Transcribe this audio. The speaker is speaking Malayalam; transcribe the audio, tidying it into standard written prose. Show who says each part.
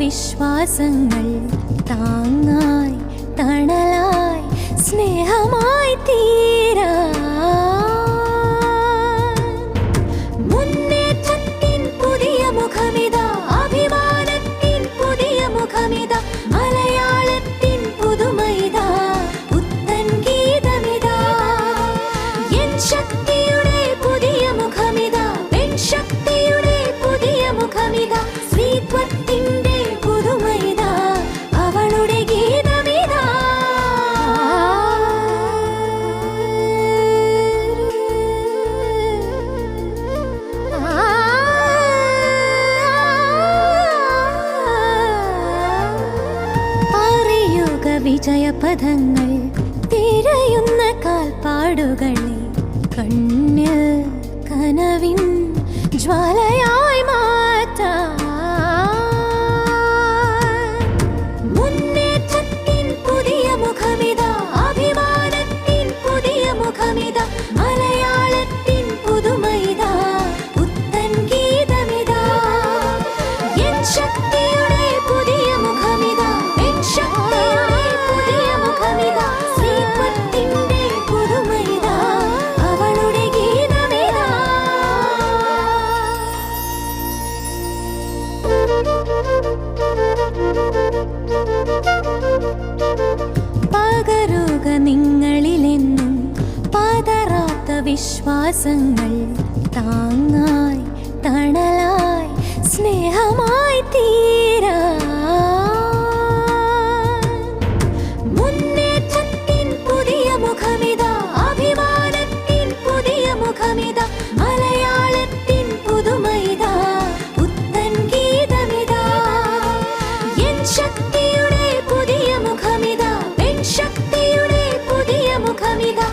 Speaker 1: വിശ്വാസങ്ങൾ താങ്ങായി തണലായി സ്നേഹമായി തീരാ മുന്നേറ്റത്തിൻ പുതിയ മുഖമിതാ അഭിമാനത്തിൻ പുതിയ മുഖമിതാ മലയാളത്തിൻ പുതുമൈതാ പുത്തൻ ഗീതമിതാ എൻ ശക്തിയുടെ പുതിയ മുഖമിതാ പെൺ ശക്തിയുടെ പുതിയ മുഖമിതാ സ്ത്രീത്വത്തിന്റെ പുതുമൈതാ അവളുടെ ഗീതമിതാ അറിയുക വിജയപഥങ്ങൾ തിരയുന്ന കാൽപ്പാടുകളെ കണ്ണിൽ കനവിൻ ജ്വാലയായി മാറ്റാം മുന്നേറ്റത്തിൻ പുതിയ മുഖമിതാ അഭിമാനത്തിൻ പുതിയ മുഖമിതാ മലയാളത്തിൻ പുതുമൈതാ പുത്തൻ ഗീതമിതാ എൻ ശക്തിയുടെ പുതിയ മുഖമിതാ പെൺ ശക്തിയുടെ പുതിയ മുഖമിതാ സ്ത്രീത്വത്തിന്റെ പുതുമൈതാ അവളുടെ ഗീതമിതാ പകരുക നിങ്ങളിലെന്നും പതറാത്ത വിശ്വാസങ്ങൾ താങ്ങായി തണലായി സ്നേഹമായി തീരാ മുന്നേറ്റത്തിൻ പുതിയ മുഖമിതാ അഭിമാനത്തിൻ പുതിയ മുഖമിതാ മലയാളത്തിൻ പുതുമൈതാ പുത്തൻ ഗീതമിതാ എൻ ശക്തിയുടെ പുതിയ മുഖമിതാ പെൺ ശക്തിയുടെ പുതിയ മുഖമിതാ